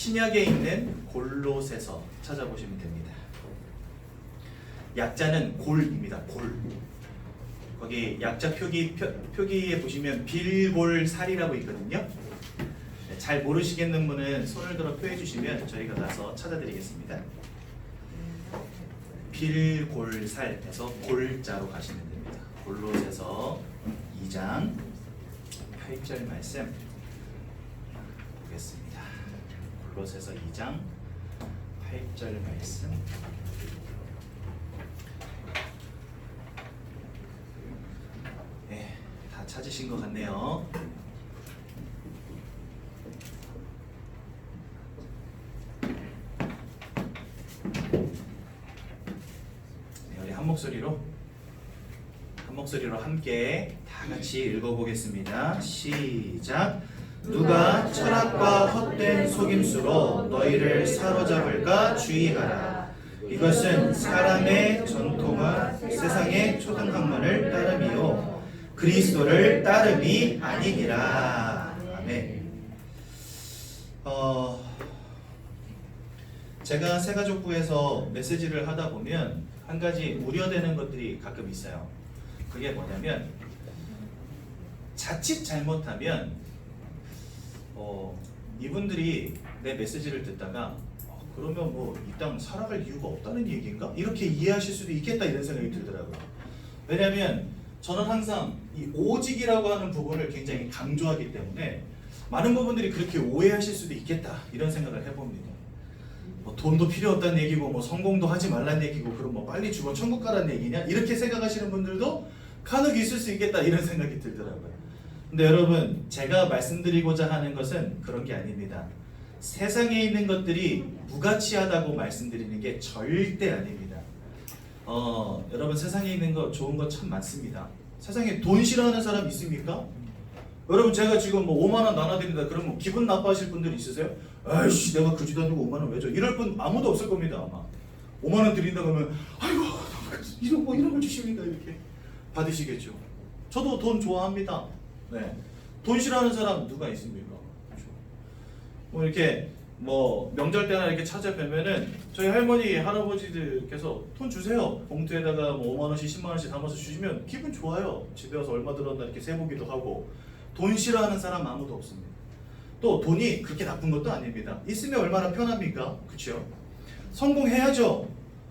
신약에 있는 골로새서 찾아보시면 됩니다. 약자는 골입니다. 골. 거기 약자 표기에 보시면 빌골살이라고 있거든요. 잘 모르시겠는 분은 손을 들어 표해 주시면 저희가 가서 찾아드리겠습니다. 빌골살에서 골자로 가시면 됩니다. 골로새서 2장 8절 말씀 보겠습니다. 골로새서 2장 8절 말씀. 네, 다 찾으신 것 같네요. 네, 우리 한 목소리로 함께 다 같이 읽어보겠습니다. 시작. 누가 철학과 헛된 속임수로 너희를 사로잡을까 주의하라. 이것은 사람의 전통과 세상의 초등학문을 따름이요 그리스도를 따름이 아니니라. 아멘. 제가 새가족부에서 메시지를 하다 보면 한 가지 우려되는 것들이 가끔 있어요. 그게 뭐냐면 자칫 잘못하면 이분들이 내 메시지를 듣다가 그러면 뭐 이 땅 살아갈 이유가 없다는 얘기인가? 이렇게 이해하실 수도 있겠다 이런 생각이 들더라고요. 왜냐하면 저는 항상 이 오직이라고 하는 부분을 굉장히 강조하기 때문에 많은 부분들이 그렇게 오해하실 수도 있겠다 이런 생각을 해봅니다. 뭐 돈도 필요 없다는 얘기고 뭐 성공도 하지 말라는 얘기고 그럼 뭐 빨리 죽어 천국 가라는 얘기냐 이렇게 생각하시는 분들도 간혹 있을 수 있겠다 이런 생각이 들더라고요. 근데 여러분 제가 말씀드리고자 하는 것은 그런 게 아닙니다. 세상에 있는 것들이 무가치하다고 말씀드리는 게 절대 아닙니다. 여러분 세상에 있는 거 좋은 거 참 많습니다. 세상에 돈 싫어하는 사람 있습니까? 여러분 제가 지금 뭐 5만 원 나눠드린다 그러면 기분 나빠하실 분들 있으세요? 아이씨 내가 그 쥐도 아니고 5만 원 왜 줘? 이럴 분 아무도 없을 겁니다 아마. 5만 원 드린다 그러면 아이고 이런 걸 주십니까 이렇게 받으시겠죠. 저도 돈 좋아합니다. 네. 돈 싫어하는 사람 누가 있습니까? 그렇죠. 뭐 이렇게 뭐 명절 때나 이렇게 찾아뵈면은 저희 할머니 할아버지들께서 돈 주세요. 봉투에다가 뭐 5만 원씩 10만 원씩 담아서 주시면 기분 좋아요. 집에 와서 얼마 들었나 이렇게 세보기도 하고. 돈 싫어하는 사람 아무도 없습니다. 또 돈이 그렇게 나쁜 것도 아닙니다. 있으면 얼마나 편합니까? 그렇죠? 성공해야죠.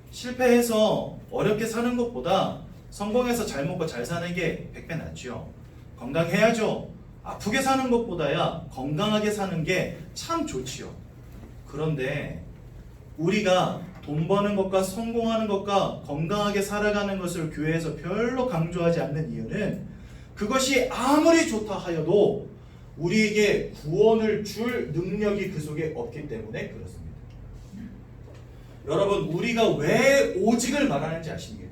실패해서 어렵게 사는 것보다 성공해서 잘 먹고 잘 사는 게 100배 낫죠. 건강해야죠. 아프게 사는 것보다야 건강하게 사는 게 참 좋지요. 그런데 우리가 돈 버는 것과 성공하는 것과 건강하게 살아가는 것을 교회에서 별로 강조하지 않는 이유는 그것이 아무리 좋다 하여도 우리에게 구원을 줄 능력이 그 속에 없기 때문에 그렇습니다. 여러분 우리가 왜 오직을 말하는지 아십니까?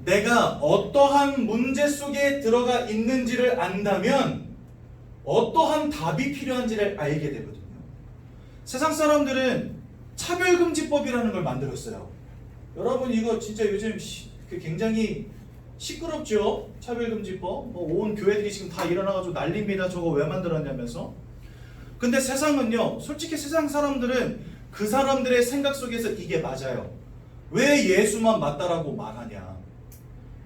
내가 어떠한 문제 속에 들어가 있는지를 안다면 어떠한 답이 필요한지를 알게 되거든요. 세상 사람들은 차별금지법이라는 걸 만들었어요. 여러분 이거 진짜 요즘 굉장히 시끄럽죠? 차별금지법. 온 교회들이 지금 다 일어나가지고 난립니다. 저거 왜 만들었냐면서. 근데 세상은요, 솔직히 세상 사람들은 그 사람들의 생각 속에서 이게 맞아요. 왜 예수만 맞다라고 말하냐?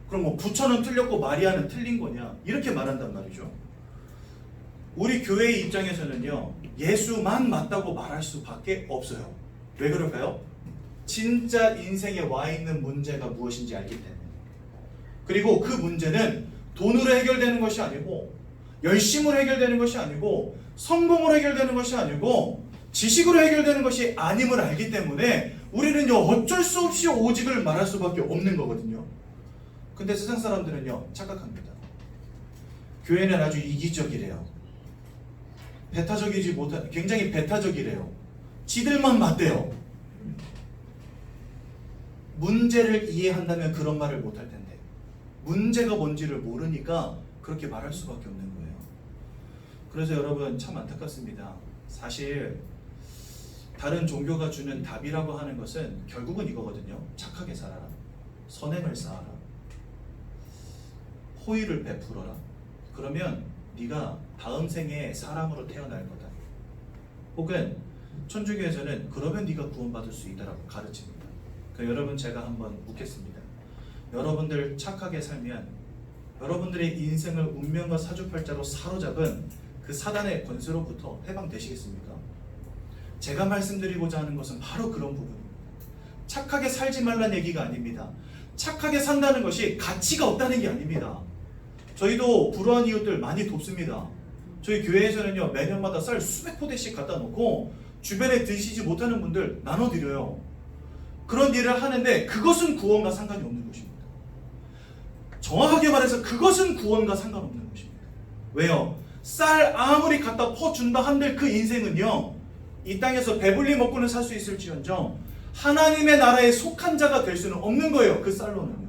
그럼 뭐 부처는 틀렸고 마리아는 틀린 거냐? 이렇게 말한단 말이죠. 우리 교회의 입장에서는요, 예수만 맞다고 말할 수밖에 없어요. 왜 그럴까요? 진짜 인생에 와 있는 문제가 무엇인지 알기 때문에. 그리고 그 문제는 돈으로 해결되는 것이 아니고 열심으로 해결되는 것이 아니고 성공으로 해결되는 것이 아니고 지식으로 해결되는 것이 아님을 알기 때문에 우리는요 어쩔 수 없이 오직을 말할 수밖에 없는 거거든요. 근데 세상 사람들은요 착각합니다. 교회는 아주 이기적이래요. 배타적이지 못한 굉장히 배타적이래요. 지들만 맞대요. 문제를 이해한다면 그런 말을 못할 텐데 문제가 뭔지를 모르니까 그렇게 말할 수밖에 없는 거예요. 그래서 여러분 참 안타깝습니다. 사실 다른 종교가 주는 답이라고 하는 것은 결국은 이거거든요. 착하게 살아라. 선행을 쌓아라. 호의를 베풀어라. 그러면 네가 다음 생에 사람으로 태어날 거다. 혹은 천주교에서는 그러면 네가 구원받을 수 있다라고 가르칩니다. 그러니까 여러분 제가 한번 묻겠습니다. 여러분들 착하게 살면 여러분들의 인생을 운명과 사주팔자로 사로잡은 그 사단의 권세로부터 해방되시겠습니까? 제가 말씀드리고자 하는 것은 바로 그런 부분입니다. 착하게 살지 말라는 얘기가 아닙니다. 착하게 산다는 것이 가치가 없다는 게 아닙니다. 저희도 불우한 이웃들 많이 돕습니다. 저희 교회에서는요, 매년마다 쌀 수백 포대씩 갖다 놓고 주변에 드시지 못하는 분들 나눠드려요. 그런 일을 하는데 그것은 구원과 상관이 없는 것입니다. 정확하게 말해서 그것은 구원과 상관없는 것입니다. 왜요? 쌀 아무리 갖다 퍼준다 한들 그 인생은요, 이 땅에서 배불리 먹고는 살 수 있을지언정 하나님의 나라에 속한 자가 될 수는 없는 거예요. 그 쌀로는요.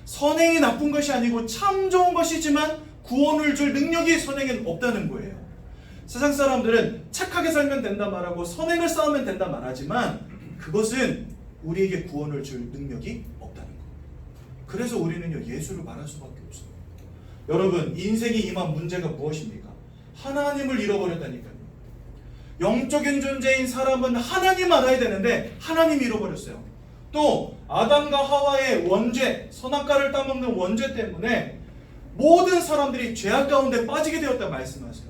선행이 나쁜 것이 아니고 참 좋은 것이지만 구원을 줄 능력이 선행에는 없다는 거예요. 세상 사람들은 착하게 살면 된다 말하고 선행을 쌓으면 된다 말하지만 그것은 우리에게 구원을 줄 능력이 없다는 거예요. 그래서 우리는요, 예수를 말할 수밖에 없어요. 여러분, 인생이 임한 문제가 무엇입니까? 하나님을 잃어버렸다니까요. 영적인 존재인 사람은 하나님 알아야 되는데 하나님 잃어버렸어요. 또 아담과 하와의 원죄, 선악과를 따먹는 원죄 때문에 모든 사람들이 죄악 가운데 빠지게 되었다 말씀하세요.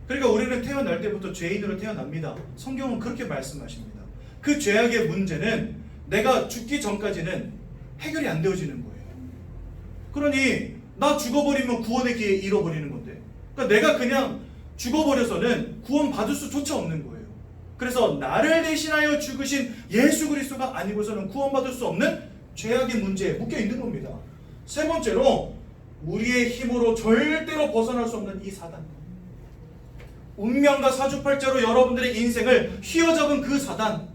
그러니까 우리는 태어날 때부터 죄인으로 태어납니다. 성경은 그렇게 말씀하십니다. 그 죄악의 문제는 내가 죽기 전까지는 해결이 안 되어지는 거예요. 그러니 나 죽어버리면 구원의 기회 잃어버리는 건데, 그러니까 내가 그냥 죽어버려서는 구원 받을 수조차 없는 거예요. 그래서 나를 대신하여 죽으신 예수 그리스도가 아니고서는 구원받을 수 없는 죄악의 문제에 묶여 있는 겁니다. 세 번째로, 우리의 힘으로 절대로 벗어날 수 없는 이 사단. 운명과 사주팔자로 여러분들의 인생을 휘어잡은 그 사단.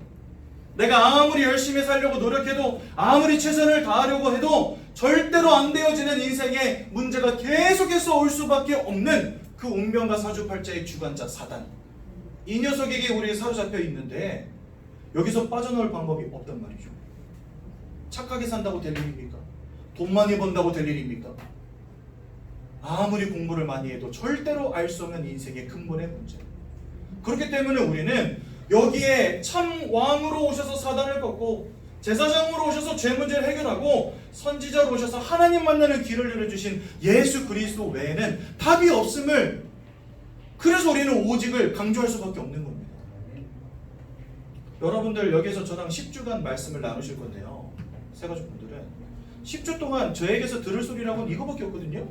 내가 아무리 열심히 살려고 노력해도, 아무리 최선을 다하려고 해도 절대로 안 되어지는 인생의 문제가 계속해서 올 수밖에 없는 그 운명과 사주팔자의 주관자 사단. 이 녀석에게 우리 사로잡혀 있는데 여기서 빠져나올 방법이 없단 말이죠. 착하게 산다고 될 일입니까? 돈 많이 번다고 될 일입니까? 아무리 공부를 많이 해도 절대로 알 수 없는 인생의 근본의 문제. 그렇기 때문에 우리는 여기에 참 왕으로 오셔서 사단을 꺾고 제사장으로 오셔서 죄 문제를 해결하고 선지자로 오셔서 하나님 만나는 길을 열어주신 예수 그리스도 외에는 답이 없음을, 그래서 우리는 오직을 강조할 수밖에 없는 겁니다. 여러분들 여기서 저랑 10주간 말씀을 나누실 건데요, 새가족분들은 10주 동안 저에게서 들을 소리라고는 이거밖에 없거든요.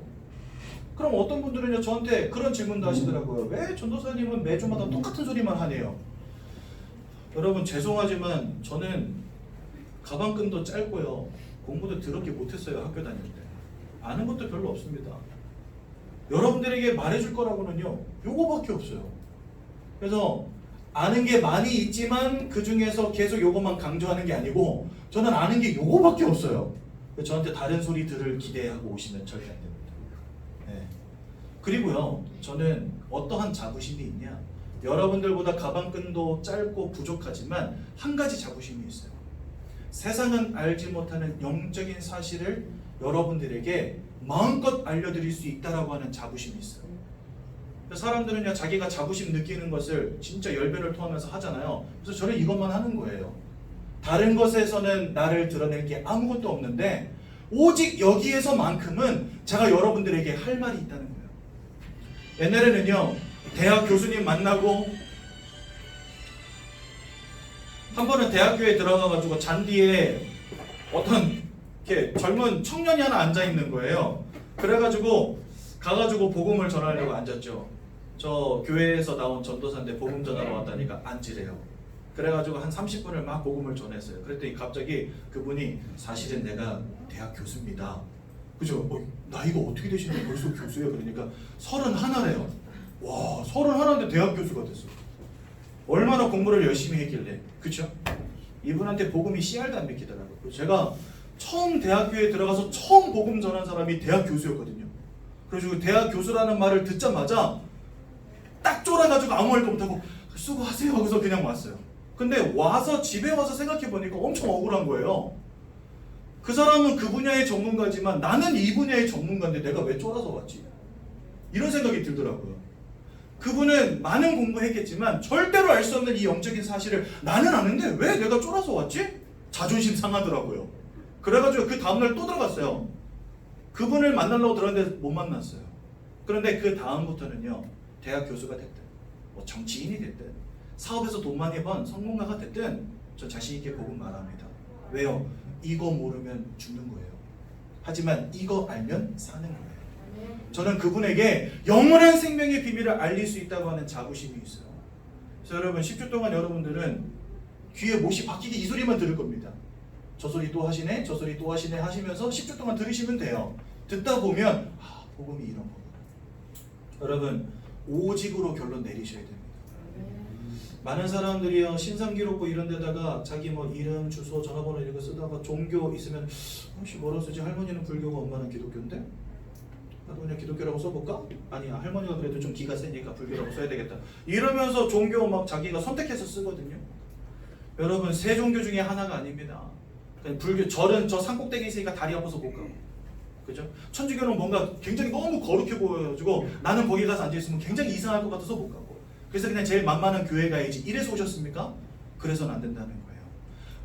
그럼 어떤 분들은요, 저한테 그런 질문도 하시더라고요. 왜 전도사님은 매주마다 똑같은 소리만 하네요? 여러분, 죄송하지만 저는 가방끈도 짧고요, 공부도 더럽게 못했어요. 학교 다닐 때 아는 것도 별로 없습니다. 여러분들에게 말해줄 거라고는요, 요거밖에 없어요. 그래서 아는 게 많이 있지만 그 중에서 계속 요것만 강조하는 게 아니고, 저는 아는 게 요거밖에 없어요. 저한테 다른 소리 들을 기대하고 오시면 절대 안 됩니다. 네. 그리고요, 저는 어떠한 자부심이 있냐, 여러분들보다 가방끈도 짧고 부족하지만 한 가지 자부심이 있어요. 세상은 알지 못하는 영적인 사실을 여러분들에게 마음껏 알려드릴 수 있다라고 하는 자부심이 있어요. 사람들은요, 자기가 자부심 느끼는 것을 진짜 열변을 토하면서 하잖아요. 그래서 저는 이것만 하는 거예요. 다른 것에서는 나를 드러낼 게 아무것도 없는데 오직 여기에서만큼은 제가 여러분들에게 할 말이 있다는 거예요. 옛날에는요, 대학 교수님 만나고, 한 번은 대학교에 들어가가지고 잔디에 어떤 이렇게 젊은 청년이 하나 앉아 있는 거예요. 그래가지고 가가지고 복음을 전하려고 앉았죠. 저 교회에서 나온 전도사인데 복음 전하러 왔다니까 앉으래요. 그래가지고 한 30분을 막 복음을 전했어요. 그랬더니 갑자기 그분이, 사실은 내가 대학 교수입니다. 그죠? 나이가 어떻게 되시는데 벌써 교수예요? 그러니까 31래요. 와, 31인데 대학 교수가 됐어요. 얼마나 공부를 열심히 했길래, 그쵸? 이분한테 복음이 씨알도 안 믿기더라고요. 제가 처음 대학교에 들어가서 처음 복음 전한 사람이 대학 교수였거든요. 그래가지고 대학 교수라는 말을 듣자마자 딱 쫄아가지고 아무 말도 못하고 수고하세요 하고서 그냥 왔어요. 근데 와서 집에 와서 생각해보니까 엄청 억울한 거예요. 그 사람은 그 분야의 전문가지만 나는 이 분야의 전문가인데 내가 왜 쫄아서 왔지? 이런 생각이 들더라고요. 그분은 많은 공부했겠지만 절대로 알 수 없는 이 영적인 사실을 나는 아는데 왜 내가 쫄아서 왔지? 자존심 상하더라고요. 그래가지고 그 다음날 또 들어갔어요. 그분을 만나려고 들어갔는데 못 만났어요. 그런데 그 다음부터는요, 대학 교수가 됐든 뭐 정치인이 됐든 사업에서 돈 많이 번 성공가가 됐든 저 자신 있게 복음 말합니다. 왜요? 이거 모르면 죽는 거예요. 하지만 이거 알면 사는 거예요. 저는 그분에게 영원한 생명의 비밀을 알릴 수 있다고 하는 자부심이 있어요. 그래서 여러분 10주 동안 여러분들은 귀에 못이 박히게 이 소리만 들을 겁니다. 저 소리 또 하시네, 저 소리 또 하시네 하시면서 10주 동안 들으시면 돼요. 듣다 보면 복음이 이런 거구나. 여러분 오직으로 결론 내리셔야 됩니다. 많은 사람들이요 신상기록부 이런 데다가 자기 뭐 이름, 주소, 전화번호 이런 거 쓰다가 종교 있으면 혹시 뭐라 쓰지? 할머니는 불교고 엄마는 기독교인데? 나도 그냥 기독교라고 써볼까? 아니야, 할머니가 그래도 좀 기가 세니까 불교라고 써야 되겠다 이러면서 종교 막 자기가 선택해서 쓰거든요. 여러분 세 종교 중에 하나가 아닙니다. 불교, 절은 저 산꼭대기에 있으니까 다리 아파서 못 가고, 그죠? 천주교는 뭔가 굉장히 너무 거룩해 보여가지고 나는 거기 가서 앉아있으면 굉장히 이상할 것 같아서 못 가고, 그래서 그냥 제일 만만한 교회 가야지 이래서 오셨습니까? 그래서는 안 된다는 거예요.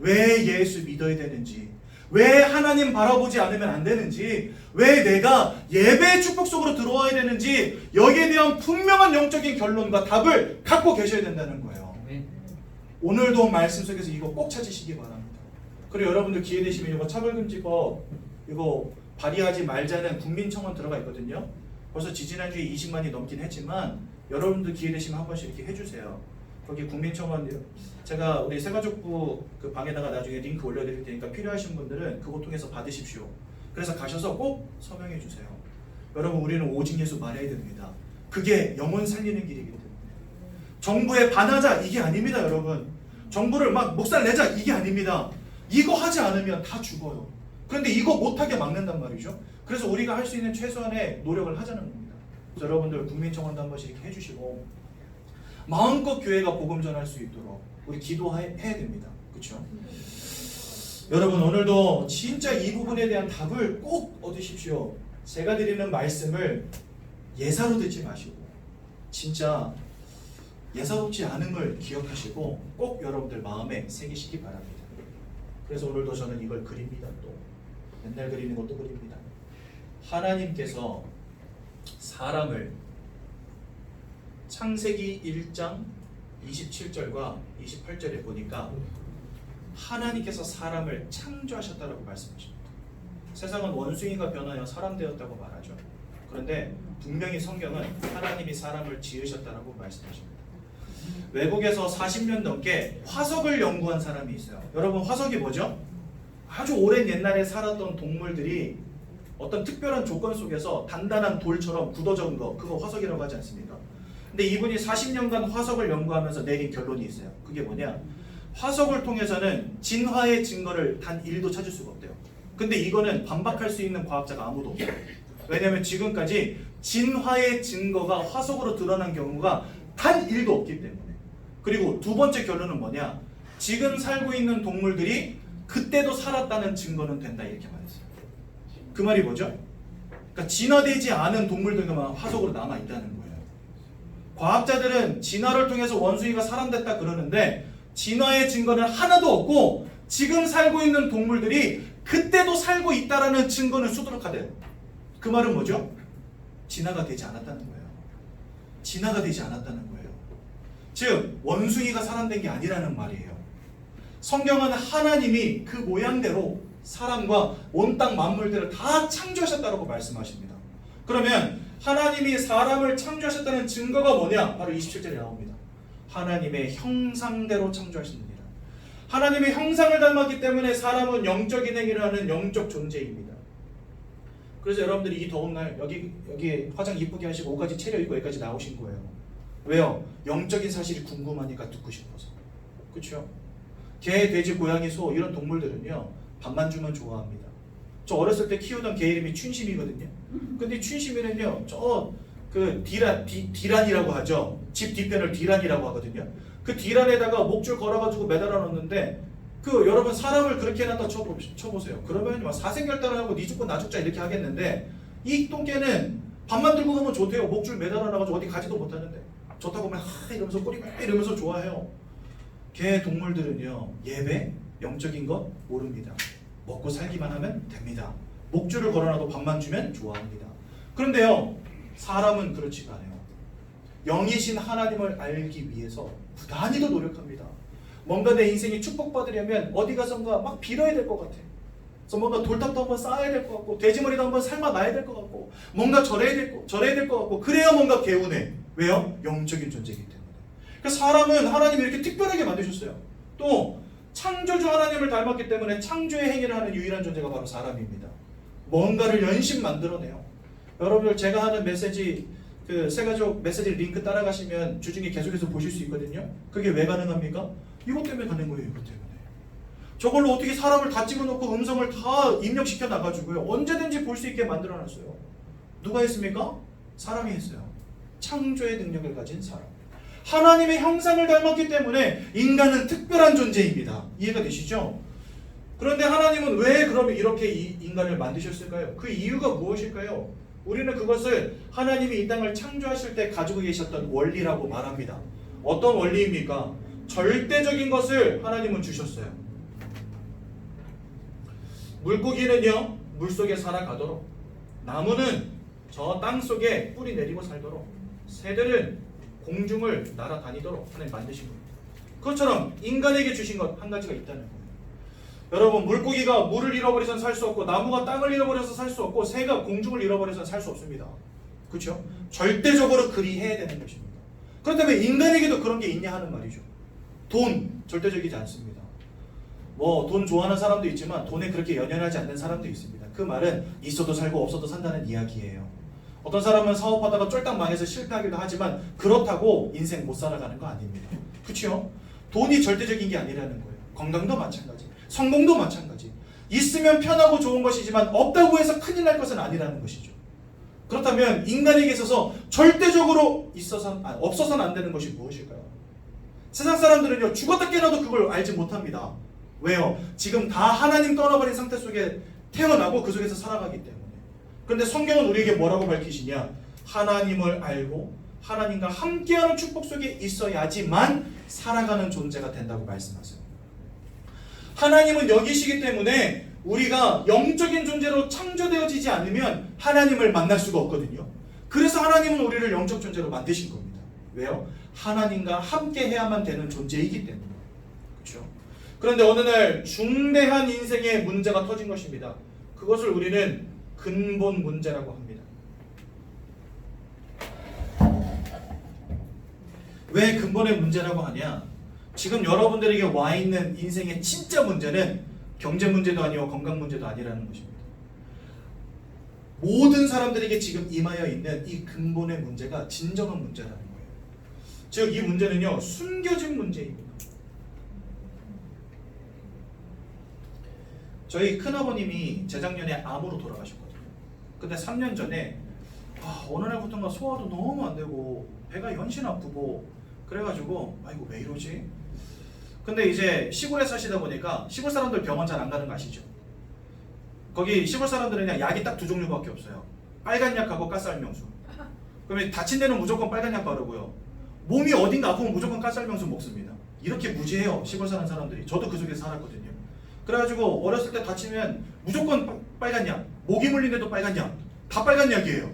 왜 예수 믿어야 되는지, 왜 하나님 바라보지 않으면 안 되는지, 왜 내가 예배의 축복 속으로 들어와야 되는지 여기에 대한 분명한 영적인 결론과 답을 갖고 계셔야 된다는 거예요. 오늘도 말씀 속에서 이거 꼭 찾으시기 바랍니다. 그리고 여러분들 기회 되시면 이거 차별금지법 이거 발의하지 말자는 국민청원 들어가 있거든요. 벌써 지지난주에 20만이 넘긴 했지만 여러분들 기회 되시면 한 번씩 이렇게 해주세요. 거기 국민청원 제가 우리 새가족부 그 방에다가 나중에 링크 올려드릴 테니까 필요하신 분들은 그거 통해서 받으십시오. 그래서 가셔서 꼭 서명해 주세요. 여러분 우리는 오직 예수 말해야 됩니다. 그게 영혼 살리는 길이기 때문에. 정부에 반하자 이게 아닙니다. 여러분 정부를 막 목살 내자 이게 아닙니다. 이거 하지 않으면 다 죽어요. 그런데 이거 못하게 막는단 말이죠. 그래서 우리가 할 수 있는 최소한의 노력을 하자는 겁니다. 그래서 여러분들 국민청원도 한 번씩 이렇게 해주시고 마음껏 교회가 복음 전할 수 있도록 우리 기도해야 됩니다. 그렇죠? 여러분 오늘도 진짜 이 부분에 대한 답을 꼭 얻으십시오. 제가 드리는 말씀을 예사로 듣지 마시고 진짜 예사롭지 않음을 기억하시고 꼭 여러분들 마음에 새기시기 바랍니다. 그래서 오늘도 저는 이걸 그립니다. 또 맨날 그리는 것도 그립니다. 하나님께서 사람을 창세기 1장 27절과 28절에 보니까 하나님께서 사람을 창조하셨다라고 말씀하십니다. 세상은 원숭이가 변하여 사람 되었다고 말하죠. 그런데 분명히 성경은 하나님이 사람을 지으셨다라고 말씀하십니다. 외국에서 40년 넘게 화석을 연구한 사람이 있어요. 여러분 화석이 뭐죠? 아주 오랜 옛날에 살았던 동물들이 어떤 특별한 조건 속에서 단단한 돌처럼 굳어진 거, 그거 화석이라고 하지 않습니까? 근데 이분이 40년간 화석을 연구하면서 내린 결론이 있어요. 그게 뭐냐? 화석을 통해서는 진화의 증거를 단 1도 찾을 수가 없대요. 근데 이거는 반박할 수 있는 과학자가 아무도 없어요. 왜냐하면 지금까지 진화의 증거가 화석으로 드러난 경우가 단 1도 없기 때문에. 그리고 두 번째 결론은 뭐냐? 지금 살고 있는 동물들이 그때도 살았다는 증거는 된다 이렇게 말했어요. 그 말이 뭐죠? 그러니까 진화되지 않은 동물들만 화석으로 남아있다는 거예요. 과학자들은 진화를 통해서 원숭이가 사람 됐다 그러는데 진화의 증거는 하나도 없고 지금 살고 있는 동물들이 그때도 살고 있다라는 증거는 수두룩하대요. 그 말은 뭐죠? 진화가 되지 않았다는 거예요. 진화가 되지 않았다는 거예요. 즉 원숭이가 사람 된 게 아니라는 말이에요. 성경은 하나님이 그 모양대로 사람과 온 땅 만물들을 다 창조하셨다고 말씀하십니다. 그러면 하나님이 사람을 창조하셨다는 증거가 뭐냐? 바로 27절에 나옵니다. 하나님의 형상대로 창조하십니다. 하나님의 형상을 닮았기 때문에 사람은 영적인 행위를 하는 영적 존재입니다. 그래서 여러분들이 이 더운 날 여기 화장 이쁘게 하시고 옷까지 차려입고 여기까지 나오신 거예요. 왜요? 영적인 사실이 궁금하니까 듣고 싶어서. 그렇죠? 개, 돼지, 고양이, 소 이런 동물들은요 밥만 주면 좋아합니다. 저 어렸을 때 키우던 개 이름이 춘심이거든요. 근데 춘심이는요 저 그 디란이라고 하죠. 집 뒤편을 디란이라고 하거든요. 그 디란에다가 목줄 걸어가지고 매달아 놓는데 그 여러분 사람을 그렇게 해놨다 쳐보세요. 그러면 막 사생결단을 하고 니 죽고 나 죽자 이렇게 하겠는데 이 똥개는 밥만 들고 가면 좋대요. 목줄 매달아 놔가지고 어디 가지도 못하는데. 좋다고 하면 이러면서 꼬리 이러면서 좋아해요. 개 동물들은요 예배, 영적인 것 모릅니다. 먹고 살기만 하면 됩니다. 목줄을 걸어놔도 밥만 주면 좋아합니다. 그런데요 사람은 그렇지가 않아요. 영이신 하나님을 알기 위해서 부단히도 노력합니다. 뭔가 내 인생이 축복받으려면 어디 가선가 막 빌어야 될 것 같아. 그래서 뭔가 돌탑도 한번 쌓아야 될 것 같고 돼지머리도 한번 삶아 놔야 될 것 같고 뭔가 절해야 될 것 같고 그래야 뭔가 개운해. 왜요? 영적인 존재이기 때문에. 그래서 사람은 하나님이 이렇게 특별하게 만드셨어요. 또 창조주 하나님을 닮았기 때문에 창조의 행위를 하는 유일한 존재가 바로 사람입니다. 뭔가를 연신 만들어내요. 여러분들 제가 하는 메시지 그 새가족 메시지 링크 따라가시면 주중에 계속해서 보실 수 있거든요. 그게 왜 가능합니까? 이것 때문에 가는 거예요. 이것 때문에. 저걸로 어떻게 사람을 다 집어넣고 음성을 다 입력시켜 나가지고요. 언제든지 볼 수 있게 만들어놨어요. 누가 했습니까? 사람이 했어요. 창조의 능력을 가진 사람. 하나님의 형상을 닮았기 때문에 인간은 특별한 존재입니다. 이해가 되시죠? 그런데 하나님은 왜 그러면 이렇게 인간을 만드셨을까요? 그 이유가 무엇일까요? 우리는 그것을 하나님이 이 땅을 창조하실 때 가지고 계셨던 원리라고 말합니다. 어떤 원리입니까? 절대적인 것을 하나님은 주셨어요. 물고기는요 물속에 살아가도록, 나무는 저 땅속에 뿌리 내리고 살도록, 새들은 공중을 날아다니도록 하나님 만드신 겁니다. 그것처럼 인간에게 주신 것 한 가지가 있다는 거예요. 여러분 물고기가 물을 잃어버려서는 살 수 없고, 나무가 땅을 잃어버려서 살 수 없고, 새가 공중을 잃어버려서는 살 수 없습니다. 그렇죠? 절대적으로 그리해야 되는 것입니다. 그렇다면 인간에게도 그런 게 있냐 하는 말이죠. 돈 절대적이지 않습니다. 뭐 돈 좋아하는 사람도 있지만 돈에 그렇게 연연하지 않는 사람도 있습니다. 그 말은 있어도 살고 없어도 산다는 이야기예요. 어떤 사람은 사업하다가 쫄딱 망해서 실패하기도 하지만 그렇다고 인생 못 살아가는 거 아닙니다. 그렇죠? 돈이 절대적인 게 아니라는 거예요. 건강도 마찬가지, 성공도 마찬가지. 있으면 편하고 좋은 것이지만 없다고 해서 큰일 날 것은 아니라는 것이죠. 그렇다면 인간에게 있어서 절대적으로 없어서는 안 되는 것이 무엇일까요? 세상 사람들은요 죽었다 깨어나도 그걸 알지 못합니다. 왜요? 지금 다 하나님 떠나버린 상태 속에 태어나고 그 속에서 살아가기 때문에. 그런데 성경은 우리에게 뭐라고 밝히시냐? 하나님을 알고 하나님과 함께하는 축복 속에 있어야지만 살아가는 존재가 된다고 말씀하세요. 하나님은 여기시기 때문에 우리가 영적인 존재로 창조되어지지 않으면 하나님을 만날 수가 없거든요. 그래서 하나님은 우리를 영적 존재로 만드신 겁니다. 왜요? 하나님과 함께 해야만 되는 존재이기 때문에. 그렇죠? 그런데 어느 날 중대한 인생의 문제가 터진 것입니다. 그것을 우리는 근본 문제라고 합니다. 왜 근본의 문제라고 하냐? 지금 여러분들에게 와 있는 인생의 진짜 문제는 경제 문제도 아니고 건강 문제도 아니라는 것입니다. 모든 사람들에게 지금 임하여 있는 이 근본의 문제가 진정한 문제라는 거예요. 즉 이 문제는요 숨겨진 문제입니다. 저희 큰아버님이 재작년에 암으로 돌아가셨거든요. 근데 3년 전에 어느 날부터인가 소화도 너무 안 되고 배가 연신 아프고 그래가지고 이거 왜 이러지? 근데 이제 시골에 사시다 보니까 시골 사람들 병원 잘 안 가는 거 아시죠? 거기 시골 사람들은 그냥 약이 딱 두 종류밖에 없어요. 빨간 약하고 가스알명수. 그러면 다친 데는 무조건 빨간 약 바르고요. 몸이 어딘가 아프면 무조건 가스알명수 먹습니다. 이렇게 무지해요 시골 사는 사람들이. 저도 그 속에서 살았거든요. 그래가지고 어렸을 때 다치면 무조건 빨간 약, 모기 물린데도 빨간 약, 다 빨간 약이에요.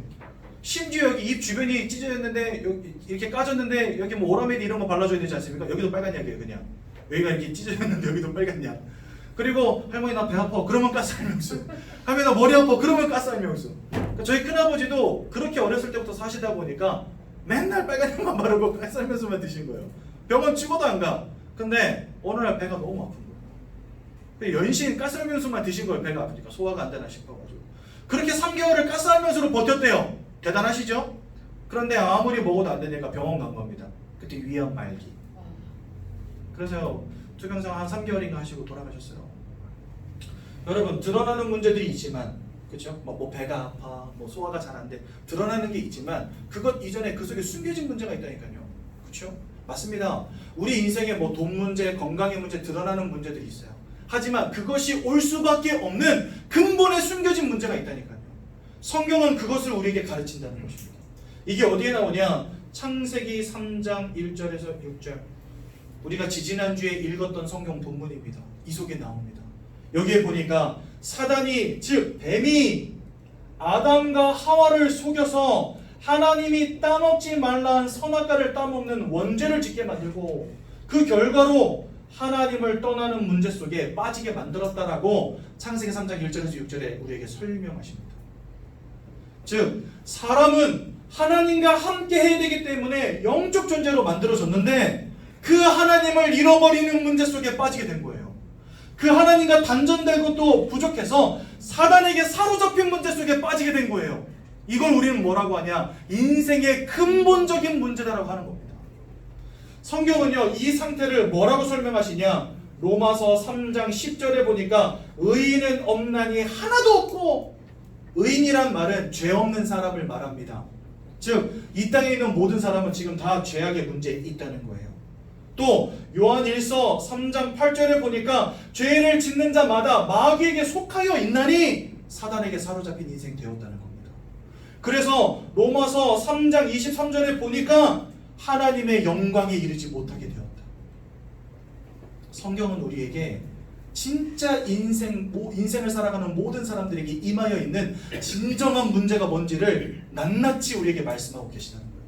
심지어 여기 입 주변이 찢어졌는데 여기 이렇게 까졌는데 여기 뭐 오라메디 이런 거 발라줘야 되지 않습니까? 여기도 빨간 약이에요. 그냥 여기가 이렇게 찢어졌는데 여기도 빨간 약. 그리고 할머니 나 배 아파 그러면 가스알명수. 할머니 나 머리 아파 그러면 가스알명수. 그러니까 저희 큰아버지도 그렇게 어렸을 때부터 사시다 보니까 맨날 빨간 약만 바르고 가스알명수만 드신 거예요. 병원 찍어도 안 가. 근데 어느 날 배가 너무 아픈 거예요. 연신 가스알명수만 드신 거예요. 배가 아프니까 소화가 안 되나 싶어가지고. 그렇게 3개월을 가스알명수로 버텼대요. 대단하시죠? 그런데 아무리 먹어도 안 되니까 병원 간 겁니다. 그때 위암 말기. 그래서 투병상 한 3개월인가 하시고 돌아가셨어요. 여러분 드러나는 문제들이 있지만, 그렇죠? 뭐 배가 아파, 뭐 소화가 잘 안 돼, 드러나는 게 있지만 그것 이전에 그 속에 숨겨진 문제가 있다니까요. 그렇죠? 맞습니다. 우리 인생에 뭐 돈 문제, 건강의 문제, 드러나는 문제들이 있어요. 하지만 그것이 올 수밖에 없는 근본에 숨겨진 문제가 있다니까요. 성경은 그것을 우리에게 가르친다는 것입니다. 이게 어디에 나오냐? 창세기 3장 1절에서 6절. 우리가 지지난주에 읽었던 성경 본문입니다. 이 속에 나옵니다. 여기에 보니까 사단이, 즉 뱀이 아담과 하와를 속여서 하나님이 따먹지 말라 한 선악과를 따먹는 원죄를 짓게 만들고 그 결과로 하나님을 떠나는 문제 속에 빠지게 만들었다라고 창세기 3장 1절에서 6절에 우리에게 설명하십니다. 즉 사람은 하나님과 함께 해야 되기 때문에 영적 존재로 만들어졌는데 그 하나님을 잃어버리는 문제 속에 빠지게 된 거예요. 그 하나님과 단절되고 또 부족해서 사단에게 사로잡힌 문제 속에 빠지게 된 거예요. 이걸 우리는 뭐라고 하냐? 인생의 근본적인 문제다라고 하는 겁니다. 성경은요 이 상태를 뭐라고 설명하시냐? 로마서 3장 10절에 보니까 의인은 없나니 하나도 없고, 의인이란 말은 죄 없는 사람을 말합니다. 즉 이 땅에 있는 모든 사람은 지금 다 죄악의 문제에 있다는 거예요. 또 요한일서 3장 8절에 보니까 죄를 짓는 자마다 마귀에게 속하여 있나니 사단에게 사로잡힌 인생 되었다는 겁니다. 그래서 로마서 3장 23절에 보니까 하나님의 영광에 이르지 못하게 되었다. 성경은 우리에게 진짜 인생을 살아가는 모든 사람들에게 임하여 있는 진정한 문제가 뭔지를 낱낱이 우리에게 말씀하고 계시다는 거예요.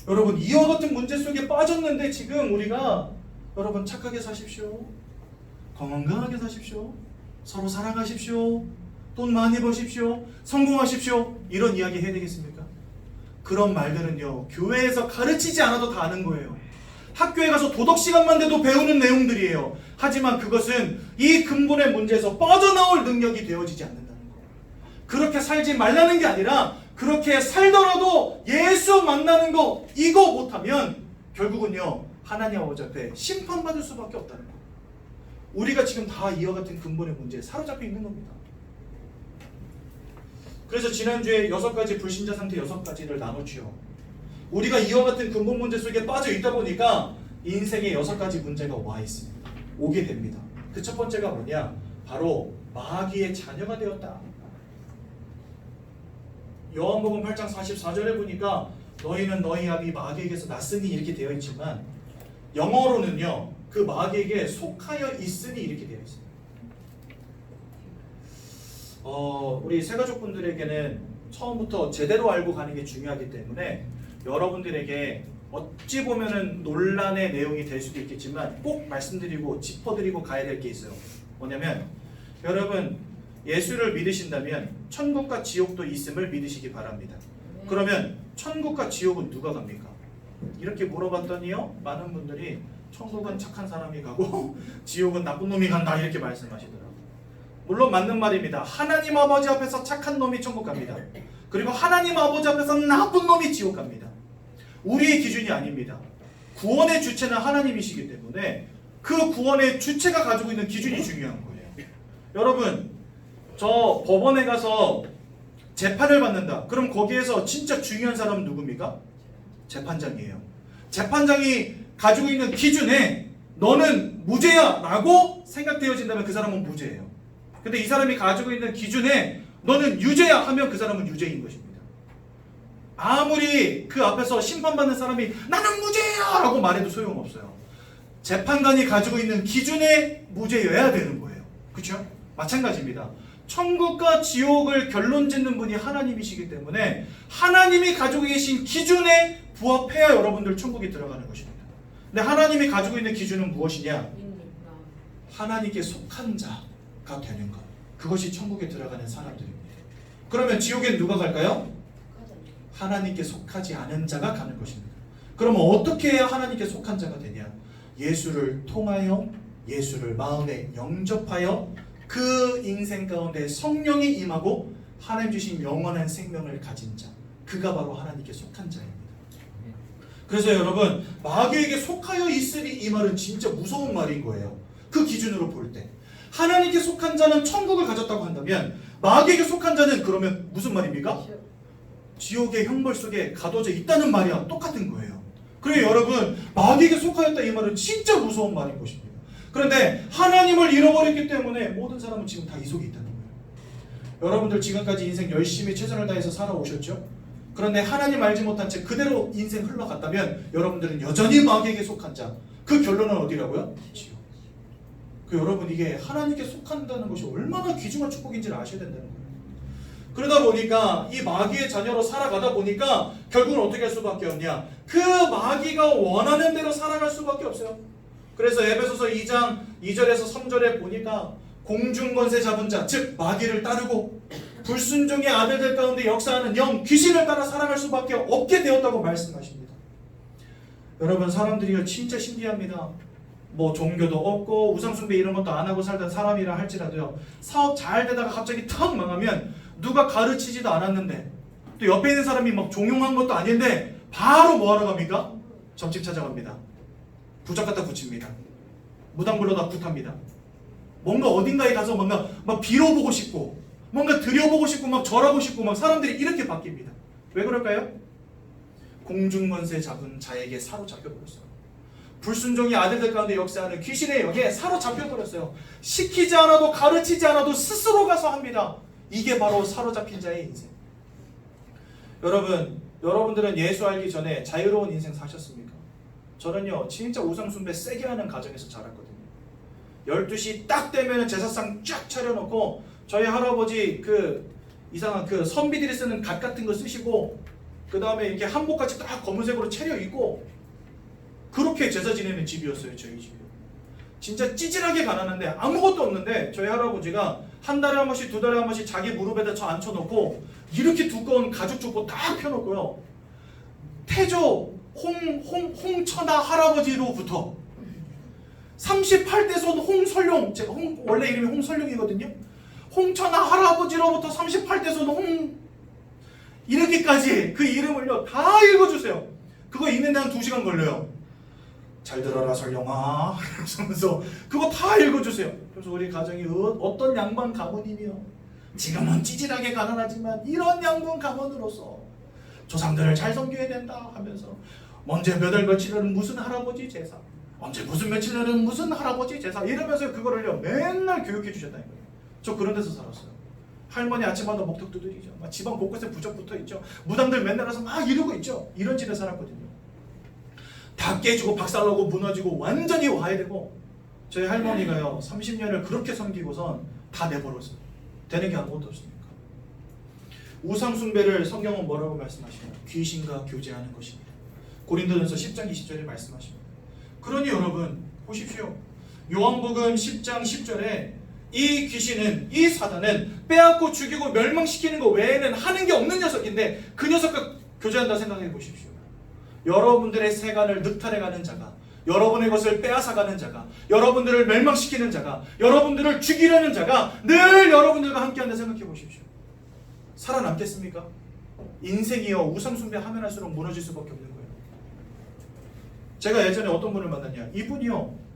여러분 이와 같은 문제 속에 빠졌는데 지금 우리가 여러분 착하게 사십시오, 건강하게 사십시오, 서로 사랑하십시오, 돈 많이 버십시오, 성공하십시오 이런 이야기 해야 되겠습니까? 그런 말들은요 교회에서 가르치지 않아도 다 아는 거예요. 학교에 가서 도덕 시간만 돼도 배우는 내용들이에요. 하지만 그것은 이 근본의 문제에서 빠져나올 능력이 되어지지 않는다는 거예요. 그렇게 살지 말라는 게 아니라 그렇게 살더라도 예수 만나는 거 이거 못하면 결국은요 하나님 아버지 앞에 심판받을 수밖에 없다는 거예요. 우리가 지금 다 이와 같은 근본의 문제에 사로잡혀 있는 겁니다. 그래서 지난주에 6가지 불신자 상태 6가지를 나눴죠. 우리가 이와 같은 근본 문제 속에 빠져 있다 보니까 인생에 6가지 문제가 와 있습니다. 오게 됩니다. 그 첫 번째가 뭐냐? 바로 마귀의 자녀가 되었다. 요한복음 8장 44절에 보니까 너희는 너희 아비 마귀에게서 났으니 이렇게 되어 있지만 영어로는요 그 마귀에게 속하여 있으니 이렇게 되어 있습니다. 우리 새가족분들에게는 처음부터 제대로 알고 가는 게 중요하기 때문에 여러분들에게 어찌 보면은 논란의 내용이 될 수도 있겠지만 꼭 말씀드리고 짚어드리고 가야 될 게 있어요. 뭐냐면 여러분 예수를 믿으신다면 천국과 지옥도 있음을 믿으시기 바랍니다. 그러면 천국과 지옥은 누가 갑니까? 이렇게 물어봤더니요 많은 분들이 천국은 착한 사람이 가고 지옥은 나쁜 놈이 간다 이렇게 말씀하시더라고요. 물론 맞는 말입니다. 하나님 아버지 앞에서 착한 놈이 천국 갑니다. 그리고 하나님 아버지 앞에서 나쁜 놈이 지옥 갑니다. 우리의 기준이 아닙니다. 구원의 주체는 하나님이시기 때문에 그 구원의 주체가 가지고 있는 기준이 중요한 거예요. 여러분 저 법원에 가서 재판을 받는다. 그럼 거기에서 진짜 중요한 사람은 누굽니까? 재판장이에요. 재판장이 가지고 있는 기준에 너는 무죄야 라고 생각되어진다면 그 사람은 무죄예요. 근데 이 사람이 가지고 있는 기준에 너는 유죄야 하면 그 사람은 유죄인 것입니다. 아무리 그 앞에서 심판받는 사람이 나는 무죄야 라고 말해도 소용없어요. 재판관이 가지고 있는 기준에 무죄여야 되는 거예요. 그렇죠? 마찬가지입니다. 천국과 지옥을 결론짓는 분이 하나님이시기 때문에 하나님이 가지고 계신 기준에 부합해야 여러분들 천국에 들어가는 것입니다. 근데 하나님이 가지고 있는 기준은 무엇이냐? 하나님께 속한 자가 되는 것. 그것이 천국에 들어가는 사람들입니다. 그러면 지옥엔 누가 갈까요? 하나님께 속하지 않은 자가 가는 것입니다. 그러면 어떻게 해야 하나님께 속한 자가 되냐? 예수를 통하여 예수를 마음에 영접하여 그 인생 가운데 성령이 임하고 하나님 주신 영원한 생명을 가진 자, 그가 바로 하나님께 속한 자입니다. 그래서 여러분 마귀에게 속하여 있으리 이 말은 진짜 무서운 말인 거예요. 그 기준으로 볼 때 하나님께 속한 자는 천국을 가졌다고 한다면 마귀에게 속한 자는 그러면 무슨 말입니까? 지옥의 형벌 속에 가둬져 있다는 말이야 똑같은 거예요. 그래요 여러분 마귀에게 속하였다 이 말은 진짜 무서운 말인 것입니다. 그런데 하나님을 잃어버렸기 때문에 모든 사람은 지금 다 이 속에 있다는 거예요. 여러분들 지금까지 인생 열심히 최선을 다해서 살아오셨죠? 그런데 하나님 알지 못한 채 그대로 인생 흘러갔다면 여러분들은 여전히 마귀에게 속한 자. 그 결론은 어디라고요? 지옥. 그 여러분 이게 하나님께 속한다는 것이 얼마나 귀중한 축복인지를 아셔야 된다는 거예요. 그러다 보니까 이 마귀의 자녀로 살아가다 보니까 결국은 어떻게 할 수밖에 없냐? 그 마귀가 원하는 대로 살아갈 수밖에 없어요. 그래서 에베소서 2장 2절에서 3절에 보니까 공중권세 잡은 자, 즉 마귀를 따르고 불순종의 아들들 가운데 역사하는 영, 귀신을 따라 살아갈 수밖에 없게 되었다고 말씀하십니다. 여러분 사람들이요 진짜 신기합니다. 뭐 종교도 없고 우상숭배 이런 것도 안 하고 살던 사람이라 할지라도요, 사업 잘 되다가 갑자기 탁 망하면 누가 가르치지도 않았는데 또 옆에 있는 사람이 막 종용한 것도 아닌데 바로 뭐하러 갑니까? 점집 찾아갑니다. 부적 갖다 붙입니다. 무당불로다 굿합니다. 뭔가 어딘가에 가서 뭔가 막 빌어보고 싶고 뭔가 드려보고 싶고 막 절하고 싶고 막 사람들이 이렇게 바뀝니다. 왜 그럴까요? 공중권세 잡은 자에게 사로잡혀버렸어요. 불순종의 아들들 가운데 역사하는 귀신의 영에 사로잡혀버렸어요. 시키지 않아도 가르치지 않아도 스스로 가서 합니다. 이게 바로 사로잡힌 자의 인생. 여러분들은 예수 알기 전에 자유로운 인생 사셨습니까? 저는요 진짜 우상숭배 세게 하는 가정에서 자랐거든요. 12시 딱 되면 제사상 쫙 차려놓고 저희 할아버지 그 이상한 그 선비들이 쓰는 갓 같은 거 쓰시고 그 다음에 이렇게 한복같이 딱 검은색으로 차려입고 그렇게 제사 지내는 집이었어요. 저희 집이 진짜 찌질하게 가난한데 아무것도 없는데 저희 할아버지가 한 달에 한 번씩 두 달에 한 번씩 자기 무릎에다 저 앉혀놓고 이렇게 두꺼운 가죽 족보 딱 펴놓고요, 태조 홍천하 할아버지로부터 38대손 홍설룡, 제가 원래 이름이 홍설룡이거든요. 홍천하 할아버지로부터 38대손 이렇게까지 그 이름을요 다 읽어주세요. 그거 읽는데 한 2시간 걸려요. 잘 들어라 설룡아 이러면서 그거 다 읽어주세요. 그래서 우리 가정이 어떤 양반 가문이며 지금은 찌질하게 가난하지만 이런 양반 가문으로서 조상들을 잘 섬겨야 된다 하면서 언제 몇 월 며칠은 무슨 할아버지 제사, 언제 무슨 며칠은 무슨 할아버지 제사 이러면서 그거를요 맨날 교육해 주셨다는 거예요. 저 그런 데서 살았어요. 할머니 아침마다 목탁 두드리죠. 막 집안 곳곳에 부적 붙어 있죠. 무당들 맨날 와서 막 이러고 있죠. 이런 집에 살았거든요. 다 깨지고 박살나고 무너지고 완전히 와해되고 저희 할머니가요 30년을 그렇게 섬기고선 다 내버렸어요. 되는 게 아무것도 없으니까. 우상숭배를 성경은 뭐라고 말씀하시나요? 귀신과 교제하는 것입니다. 고린도전서 10장 20절에 말씀하십니다. 그러니 여러분 보십시오. 요한복음 10장 10절에 이 귀신은, 이 사단은 빼앗고 죽이고 멸망시키는 것 외에는 하는 게 없는 녀석인데 그 녀석과 교제한다 생각해 보십시오. 여러분들의 세간을 늑탈해가는 자가, 여러분의 것을 빼앗아가는 자가, 여러분들을 멸망시키는 자가, 여러분들을 죽이려는 자가 늘 여러분들과 함께한다 생각해 보십시오. 살아남겠습니까? 인생이요 우상숭배 하면 할수록 무너질 수밖에 없는 거예요. 제가 예전에 어떤 분을 만났냐, 이분이요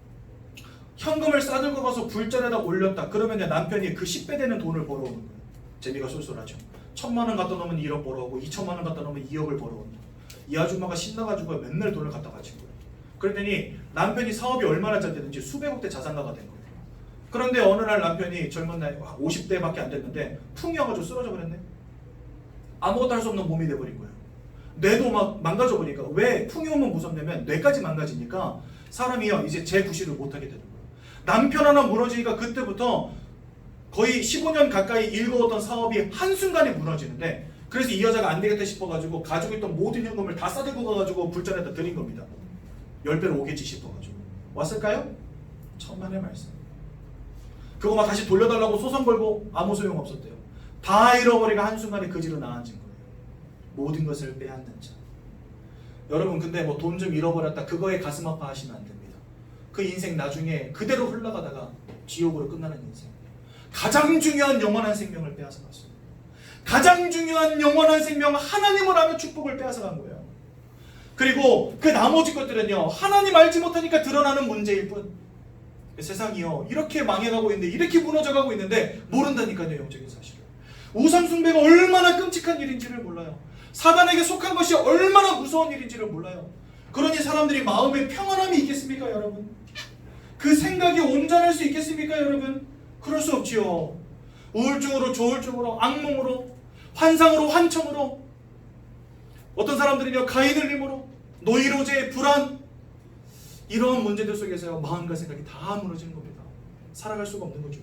현금을 싸들고 가서 굴전에다 올렸다 그러면 남편이 그 10배 되는 돈을 벌어오는 거예요. 재미가 쏠쏠하죠. 1,000만 원 갖다 놓으면 1억 벌어오고 2천만 원 갖다 놓으면 2억을 벌어온다. 이 아줌마가 신나가지고 맨날 돈을 갖다 바친 거예요. 그랬더니 남편이 사업이 얼마나 잘 되는지 수백억대 자산가가 된 거예요. 그런데 어느 날 남편이 젊은 나이 50대밖에 안 됐는데 풍이 와가지고 쓰러져 버렸네. 아무것도 할 수 없는 몸이 돼버린 거예요. 뇌도 막 망가져 버리니까. 왜 풍이 오면 무섭냐면 뇌까지 망가지니까 사람이요 이제 재구실을 못하게 되는 거예요. 남편 하나 무너지니까 그때부터 거의 15년 가까이 일궈왔던 사업이 한순간에 무너지는데, 그래서 이 여자가 안 되겠다 싶어가지고 가지고 있던 모든 현금을 다 싸들고 가가지고 불전에다 드린 겁니다. 10배로 오겠지 싶어가지고. 왔을까요? 천만의 말씀. 그거 막 다시 돌려달라고 소송 걸고 아무 소용 없었대요. 다 잃어버리고 한순간에 그지로 나앉은 거예요. 모든 것을 빼앗는 자. 여러분 근데 뭐 돈 좀 잃어버렸다 그거에 가슴 아파하시면 안 됩니다. 그 인생 나중에 그대로 흘러가다가 지옥으로 끝나는 인생. 가장 중요한 영원한 생명을 빼앗아갔어요. 가장 중요한 영원한 생명, 하나님을 아는 축복을 빼앗아간 거예요. 그리고 그 나머지 것들은요 하나님 알지 못하니까 드러나는 문제일 뿐. 세상이요 이렇게 망해가고 있는데, 이렇게 무너져가고 있는데 모른다니까요. 영적인 사실을. 우상숭배가 얼마나 끔찍한 일인지를 몰라요. 사단에게 속한 것이 얼마나 무서운 일인지를 몰라요. 그러니 사람들이 마음에 평안함이 있겠습니까 여러분? 그 생각이 온전할 수 있겠습니까 여러분? 그럴 수 없지요. 우울증으로, 조울증으로, 악몽으로, 환상으로, 환청으로 어떤 사람들은요, 가인을 힘으로 노이로제, 불안, 이러한 문제들 속에서 마음과 생각이 다 무너지는 겁니다. 살아갈 수가 없는 거죠.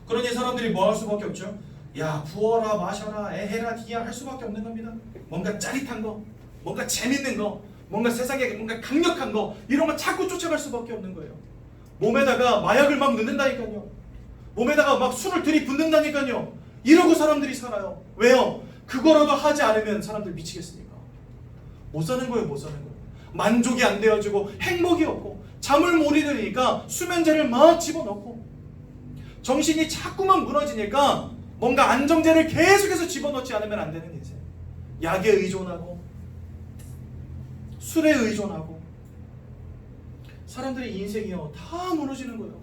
그러니 사람들이 뭐 할 수밖에 없죠? 야, 부어라 마셔라 에헤라 디야 할 수밖에 없는 겁니다. 뭔가 짜릿한 거, 뭔가 재밌는 거, 뭔가 세상에 뭔가 강력한 거, 이런 거 자꾸 쫓아갈 수밖에 없는 거예요. 몸에다가 마약을 막 넣는다니까요. 몸에다가 막 술을 들이붓는다니까요. 이러고 사람들이 살아요. 왜요? 그거라도 하지 않으면 사람들 미치겠습니까? 못 사는 거예요. 못 사는 거예요. 만족이 안 되어지고 행복이 없고 잠을 못 이루니까 수면제를 막 집어넣고 정신이 자꾸만 무너지니까 뭔가 안정제를 계속해서 집어넣지 않으면 안 되는 인생. 약에 의존하고 술에 의존하고 사람들의 인생이요 다 무너지는 거예요.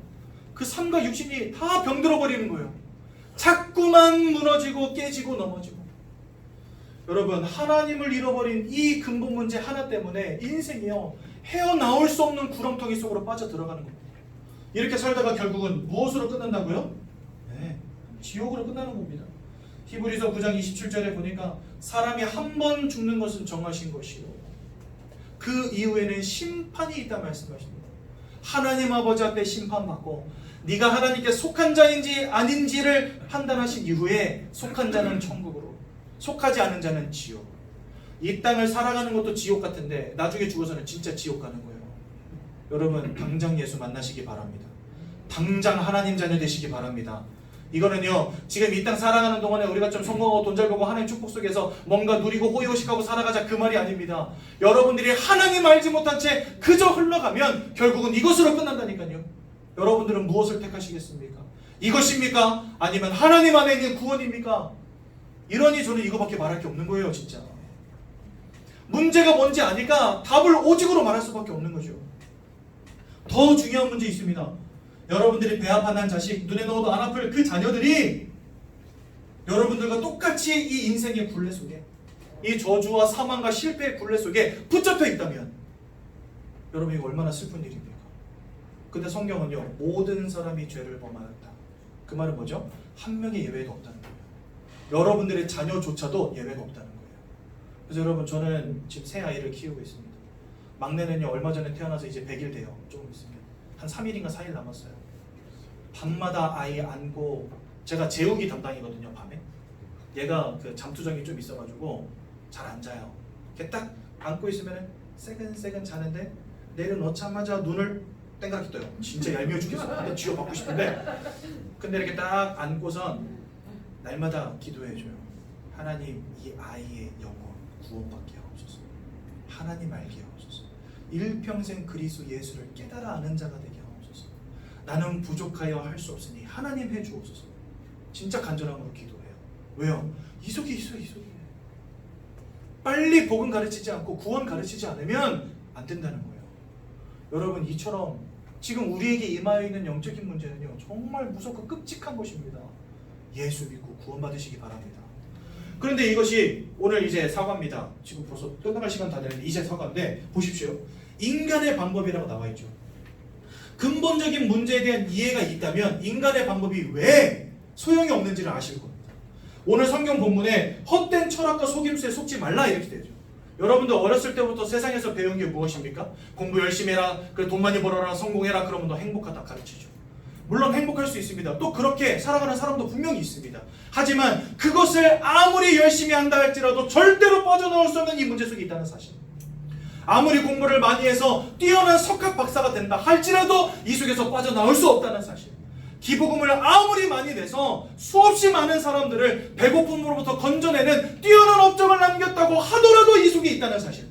그 삶과 육신이 다 병들어 버리는 거예요. 자꾸만 무너지고 깨지고 넘어지고. 여러분, 하나님을 잃어버린 이 근본 문제 하나 때문에 인생이요 헤어나올 수 없는 구렁텅이 속으로 빠져 들어가는 겁니다. 이렇게 살다가 결국은 무엇으로 끝난다고요? 네, 지옥으로 끝나는 겁니다. 히브리서 9장 27절에 보니까 사람이 한 번 죽는 것은 정하신 것이요 그 이후에는 심판이 있다 말씀하십니다. 하나님 아버지 앞에 심판받고 네가 하나님께 속한 자인지 아닌지를 판단하신 이후에 속한 자는 천국으로, 속하지 않은 자는 지옥. 이 땅을 살아가는 것도 지옥 같은데 나중에 죽어서는 진짜 지옥 가는 거예요. 여러분, 당장 예수 만나시기 바랍니다. 당장 하나님 자녀 되시기 바랍니다. 이거는요, 지금 이 땅 살아가는 동안에 우리가 좀 성공하고 돈 잘 벌고 하나님 축복 속에서 뭔가 누리고 호의호식하고 살아가자 그 말이 아닙니다. 여러분들이 하나님 알지 못한 채 그저 흘러가면 결국은 이것으로 끝난다니까요. 여러분들은 무엇을 택하시겠습니까? 이것입니까? 아니면 하나님 안에 있는 구원입니까? 이러니 저는 이거밖에 말할 게 없는 거예요. 진짜 문제가 뭔지 아니까 답을 오직으로 말할 수밖에 없는 거죠. 더 중요한 문제 있습니다. 여러분들이 배아파난 자식, 눈에 넣어도 안 아플 그 자녀들이 여러분들과 똑같이 이 인생의 굴레 속에, 이 저주와 사망과 실패의 굴레 속에 붙잡혀 있다면 여러분, 이거 얼마나 슬픈 일입니까? 근데 성경은요, 모든 사람이 죄를 범하였다. 그 말은 뭐죠? 한 명의 예외도 없다는 거예요. 여러분들의 자녀조차도 예외가 없다는 거예요. 그래서 여러분, 저는 지금 새 아이를 키우고 있습니다. 막내는요, 얼마 전에 태어나서 이제 100일 돼요. 조금 있으면 한 3일인가 4일 남았어요. 밤마다 아이 안고, 제가 재우기 담당이거든요. 밤에 얘가 그 잠투정이 좀 있어가지고 잘 안 자요. 이렇게 딱 안고 있으면 새근새근 자는데 내려놓자마자 눈을 땡그랗게 떠요. 진짜 얄미워 죽겠어. 한대 쥐어받고 싶은데, 근데 이렇게 딱 안고선 날마다 기도해줘요. 하나님, 이 아이의 영혼 구원받게 하옵소서. 하나님 알게 하옵소서. 일평생 그리스도 예수를 깨달아 아는 자가 되게 하옵소서. 나는 부족하여 할 수 없으니 하나님 해주옵소서. 진짜 간절함으로 기도해요. 왜요? 이속이 있어요. 이속이. 빨리 복음 가르치지 않고 구원 가르치지 않으면 안 된다는 거예요. 여러분, 이처럼 지금 우리에게 임하여 있는 영적인 문제는요, 정말 무섭고 끔찍한 것입니다. 예수 믿고 구원받으시기 바랍니다. 그런데 이것이 오늘 이제 사과입니다. 지금 벌써 끝나갈 시간 다 됐는데 이제 사과인데, 보십시오. 인간의 방법이라고 나와 있죠. 근본적인 문제에 대한 이해가 있다면 인간의 방법이 왜 소용이 없는지를 아실 겁니다. 오늘 성경 본문에 헛된 철학과 속임수에 속지 말라 이렇게 되죠. 여러분들 어렸을 때부터 세상에서 배운 게 무엇입니까? 공부 열심히 해라, 그래 돈 많이 벌어라, 성공해라, 그러면 너 행복하다 가르치죠. 물론 행복할 수 있습니다. 또 그렇게 살아가는 사람도 분명히 있습니다. 하지만 그것을 아무리 열심히 한다 할지라도 절대로 빠져나올 수 없는 이 문제 속에 있다는 사실. 아무리 공부를 많이 해서 뛰어난 석학 박사가 된다 할지라도 이 속에서 빠져나올 수 없다는 사실. 기부금을 아무리 많이 내서 수없이 많은 사람들을 배고픔으로부터 건져내는 뛰어난 업적을 남겼다고 하더라도 이 속에 있다는 사실.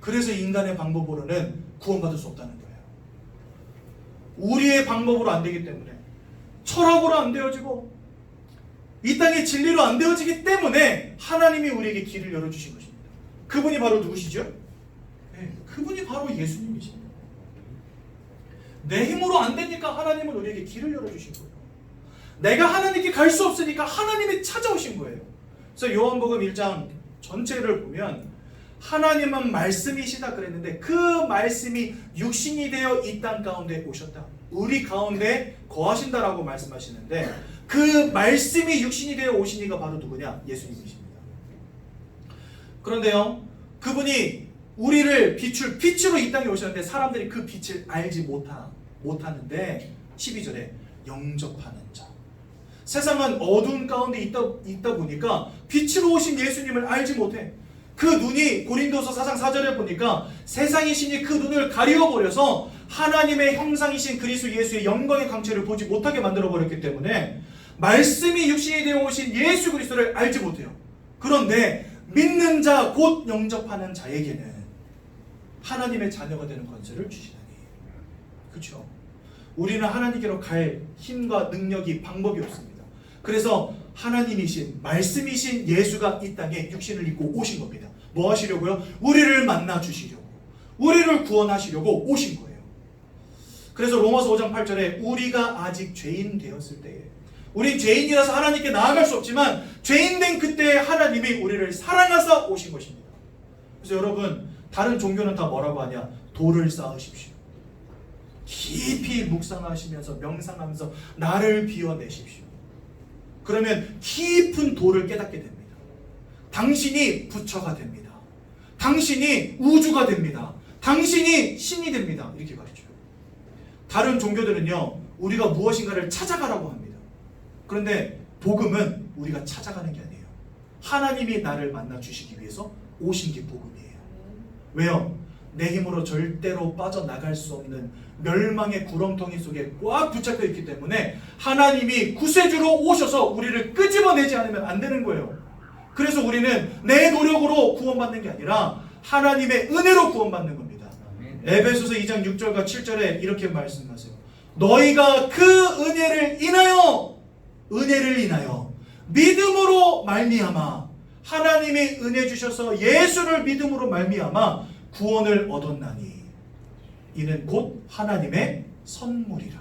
그래서 인간의 방법으로는 구원받을 수 없다는 거예요. 우리의 방법으로 안 되기 때문에, 철학으로 안 되어지고 이 땅의 진리로 안 되어지기 때문에 하나님이 우리에게 길을 열어주신 것입니다. 그분이 바로 누구시죠? 네, 그분이 바로 예수님이십니다. 내 힘으로 안 되니까 하나님은 우리에게 길을 열어주신 거예요. 내가 하나님께 갈 수 없으니까 하나님이 찾아오신 거예요. 그래서 요한복음 1장 전체를 보면 하나님은 말씀이시다 그랬는데 그 말씀이 육신이 되어 이 땅 가운데 오셨다. 우리 가운데 거하신다라고 말씀하시는데 그 말씀이 육신이 되어 오신 이가 바로 누구냐? 예수님이십니다. 그런데요, 그분이 우리를 빛으로 이 땅에 오셨는데 사람들이 그 빛을 알지 못하는데 12절에 영접하는 자. 세상은 어두운 가운데 있다 보니까 빛으로 오신 예수님을 알지 못해. 그 눈이 고린도서 4장 4절에 보니까 세상의 신이 그 눈을 가리워버려서 하나님의 형상이신 그리스도 예수의 영광의 광채를 보지 못하게 만들어버렸기 때문에 말씀이 육신이 되어 오신 예수 그리스도를 알지 못해요. 그런데 믿는 자, 곧 영접하는 자에게는 하나님의 자녀가 되는 권세를 주시다니. 그렇죠? 우리는 하나님께로 갈 힘과 능력이 방법이 없습니다. 그래서 하나님이신 말씀이신 예수가 이 땅에 육신을 입고 오신 겁니다. 뭐 하시려고요? 우리를 만나 주시려고, 우리를 구원하시려고 오신 거예요. 그래서 로마서 5장 8절에 우리가 아직 죄인 되었을 때에, 우린 죄인이라서 하나님께 나아갈 수 없지만 죄인된 그때 하나님이 우리를 사랑하사 오신 것입니다. 그래서 여러분, 다른 종교는 다 뭐라고 하냐? 돌을 쌓으십시오. 깊이 묵상하시면서 명상하면서 나를 비워내십시오. 그러면 깊은 도를 깨닫게 됩니다. 당신이 부처가 됩니다. 당신이 우주가 됩니다. 당신이 신이 됩니다. 이렇게 가르쳐요. 다른 종교들은요, 우리가 무엇인가를 찾아가라고 합니다. 그런데 복음은 우리가 찾아가는 게 아니에요. 하나님이 나를 만나 주시기 위해서 오신 게 복음이에요. 왜요? 내 힘으로 절대로 빠져나갈 수 없는 멸망의 구렁텅이 속에 꽉 붙잡혀 있기 때문에 하나님이 구세주로 오셔서 우리를 끄집어내지 않으면 안 되는 거예요. 그래서 우리는 내 노력으로 구원받는 게 아니라 하나님의 은혜로 구원받는 겁니다. 에베소서 2장 6절과 7절에 이렇게 말씀하세요. 너희가 그 은혜를 인하여 믿음으로 말미암아 하나님이 은혜 주셔서 예수를 믿음으로 말미암아 구원을 얻었나니 이는 곧 하나님의 선물이라.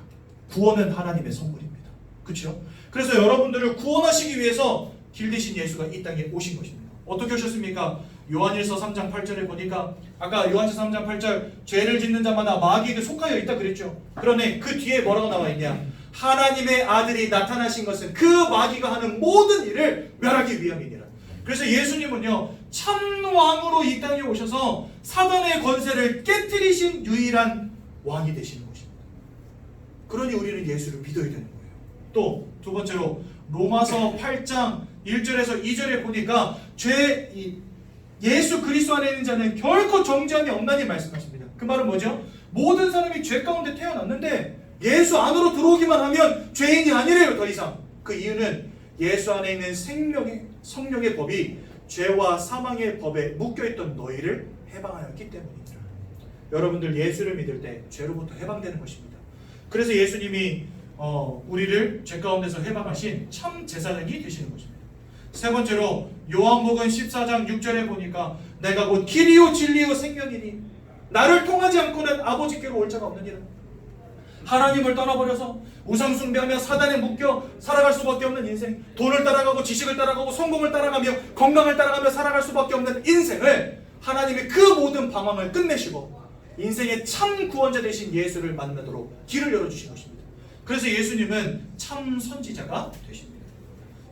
구원은 하나님의 선물입니다. 그렇죠? 그래서 여러분들을 구원하시기 위해서 길 대신 예수가 이 땅에 오신 것입니다. 어떻게 오셨습니까? 요한일서 3장 8절에 보니까 아까 요한일서 3장 8절 죄를 짓는 자마다 마귀에게 속하여 있다 그랬죠. 그러네 그 뒤에 뭐라고 나와 있냐? 하나님의 아들이 나타나신 것은 그 마귀가 하는 모든 일을 멸하기 위함이니라. 그래서 예수님은요, 참왕으로 이 땅에 오셔서 사단의 권세를 깨뜨리신 유일한 왕이 되시는 것입니다. 그러니 우리는 예수를 믿어야 되는 거예요. 또 두 번째로 로마서 8장 1절에서 2절에 보니까 예수 그리스도 안에 있는 자는 결코 정죄함이 없나니 말씀하십니다. 그 말은 뭐죠? 모든 사람이 죄 가운데 태어났는데 예수 안으로 들어오기만 하면 죄인이 아니래요. 더 이상. 그 이유는 예수 안에 있는 성령의 법이 죄와 사망의 법에 묶여있던 너희를 해방하였기 때문입니다. 여러분들 예수를 믿을 때 죄로부터 해방되는 것입니다. 그래서 예수님이 우리를 죄 가운데서 해방하신 참 제사장이 되시는 것입니다. 세 번째로 요한복음 14장 6절에 보니까 내가 곧 길이요 진리요 생명이니 나를 통하지 않고는 아버지께로 올 자가 없느니라. 하나님을 떠나버려서 우상 숭배하며 사단에 묶여 살아갈 수밖에 없는 인생, 돈을 따라가고 지식을 따라가고 성공을 따라가며 건강을 따라가며 살아갈 수밖에 없는 인생을 하나님이 그 모든 방황을 끝내시고 인생의 참 구원자 되신 예수를 만나도록 길을 열어주신 것입니다. 그래서 예수님은 참 선지자가 되십니다.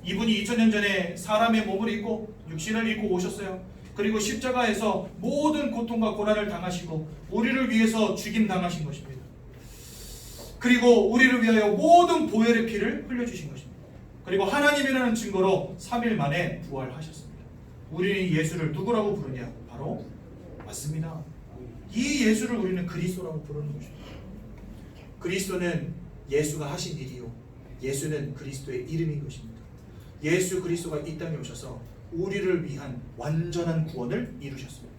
이분이 2000년 전에 사람의 몸을 입고 육신을 입고 오셨어요. 그리고 십자가에서 모든 고통과 고난을 당하시고 우리를 위해서 죽임 당하신 것입니다. 그리고 우리를 위하여 모든 보혈의 피를 흘려주신 것입니다. 그리고 하나님이라는 증거로 3일 만에 부활하셨습니다. 우리는 예수를 누구라고 부르냐? 바로 맞습니다. 이 예수를 우리는 그리스도라고 부르는 것입니다. 그리스도는 예수가 하신 일이요, 예수는 그리스도의 이름인 것입니다. 예수 그리스도가 이 땅에 오셔서 우리를 위한 완전한 구원을 이루셨습니다.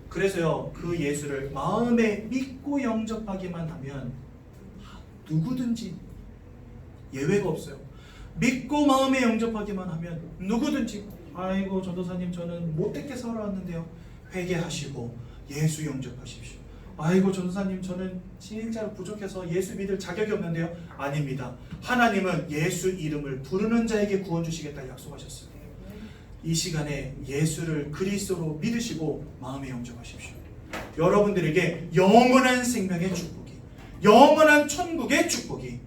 그래서요, 그 예수를 마음에 믿고 영접하기만 하면 누구든지 예외가 없어요. 믿고 마음에 영접하기만 하면 누구든지 아이고 전도사님 저는 못되게 살아왔는데요, 회개하시고 예수 영접하십시오. 아이고 전도사님 저는 진짜로 부족해서 예수 믿을 자격이 없는데요. 아닙니다. 하나님은 예수 이름을 부르는 자에게 구원 주시겠다 약속하셨어요. 이 시간에 예수를 그리스도로 믿으시고 마음에 영접하십시오. 여러분들에게 영원한 생명의 축복이, 영원한 천국의 축복이,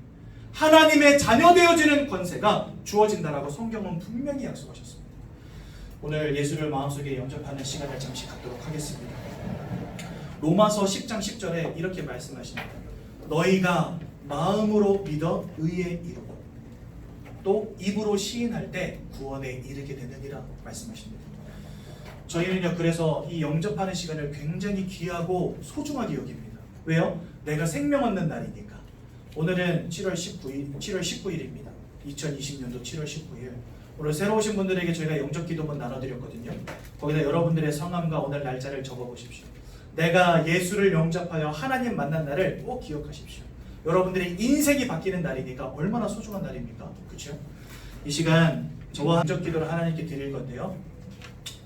하나님의 자녀 되어지는 권세가 주어진다라고 성경은 분명히 약속하셨습니다. 오늘 예수를 마음속에 영접하는 시간을 잠시 갖도록 하겠습니다. 로마서 10장 10절에 이렇게 말씀하십니다. 너희가 마음으로 믿어 의에 이르고 또 입으로 시인할 때 구원에 이르게 되느니라 말씀하십니다. 저희는요, 그래서 이 영접하는 시간을 굉장히 귀하고 소중하게 여깁니다. 왜요? 내가 생명 얻는 날이니까. 오늘은 7월 19일입니다. 2020년도 7월 19일. 오늘 새로 오신 분들에게 저희가 영접 기도문 나눠드렸거든요. 거기다 여러분들의 성함과 오늘 날짜를 적어보십시오. 내가 예수를 영접하여 하나님 만난 날을 꼭 기억하십시오. 여러분들의 인생이 바뀌는 날이니까 얼마나 소중한 날입니까? 그렇죠? 이 시간 저와 영접 기도를 하나님께 드릴 건데요.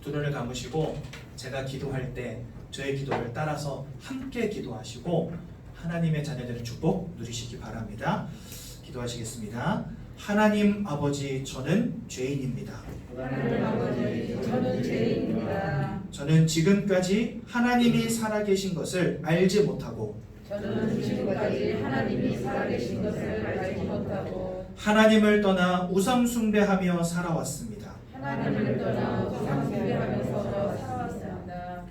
두 눈을 감으시고 제가 기도할 때 저의 기도를 따라서 함께 기도하시고 하나님의 자녀들의 축복 누리시기 바랍니다. 기도하시겠습니다. 하나님 아버지, 저는 죄인입니다. 하나님 아버지, 저는 죄인입니다. 저는 지금까지 하나님이 살아계신 것을 알지 못하고 저는 지금까지 하나님이 살아계신 것을 알지 못하고 하나님을 떠나 우상 숭배하며 살아왔습니다. 하나님을 떠나 우상 숭배하면서 살아왔습니다.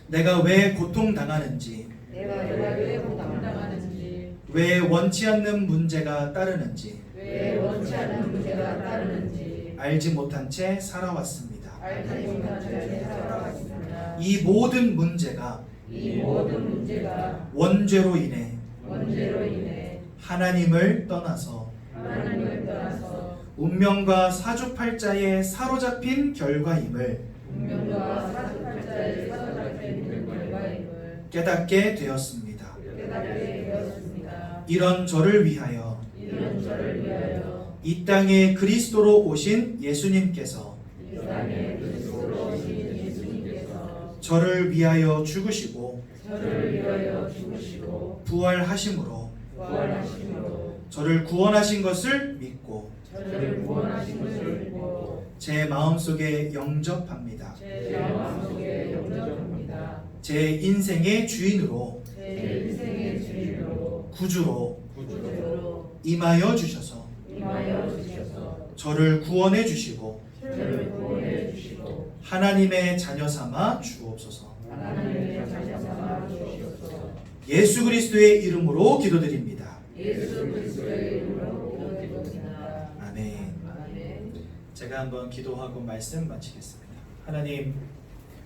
내가 왜 고통당하는지, 내가 왜 고통당하는지, 왜 원치 않는 문제가 따르는지 왜 원치 않는 문제가 따르는지 알지 못한 채 살아왔습니다. 알지 못한 채 살아왔습니다. 이 모든 문제가 이 모든 문제가 원죄로 인해 원죄로 인해 하나님을 떠나서 하나님을 떠나서 운명과 사주팔자에 사로잡힌 결과임을 운명과 사주팔자에 사로잡힌 결과임을 깨닫게 되었습니다. 깨닫게 되었습니다. 이런 저를 위하여 이런 저를 위하여 이 땅에 그리스도로 오신 예수님께서 이 땅에 그리스도로 오신 예수님께서 저를 위하여 죽으시고 저를 위하여 죽으시고 부활하심으로 부활하심으로 저를 구원하신 것을 믿고 저를 구원하신 것을 믿고 제 마음속에 영접합니다. 제 마음속에 영접합니다. 제 인생의 주인으로 제 인생의 주인으로 구주로 구주로 임하여 주셔서 임하여 주셔서 저를 구원해 주시고 저를 구원해 주시고 하나님의 자녀 삼아 주옵소서. 하나님의 자녀 삼아 주옵소서. 예수 그리스도의 이름으로 기도드립니다. 예수 그리스도의 이름으로 기도드립니다. 아멘. 아멘. 제가 한번 기도하고 말씀 마치겠습니다. 하나님,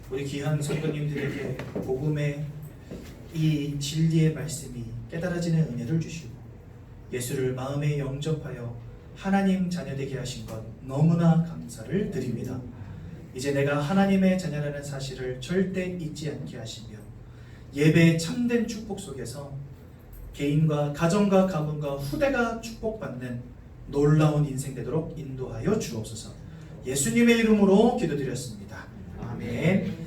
우리 귀한 성도님들에게 복음의 이 진리의 말씀이 깨달아지는 은혜를 주시고 예수를 마음에 영접하여 하나님 자녀되게 하신 것 너무나 감사를 드립니다. 이제 내가 하나님의 자녀라는 사실을 절대 잊지 않게 하시며 예배의 참된 축복 속에서 개인과 가정과 가문과 후대가 축복받는 놀라운 인생 되도록 인도하여 주옵소서. 예수님의 이름으로 기도드렸습니다. 아멘.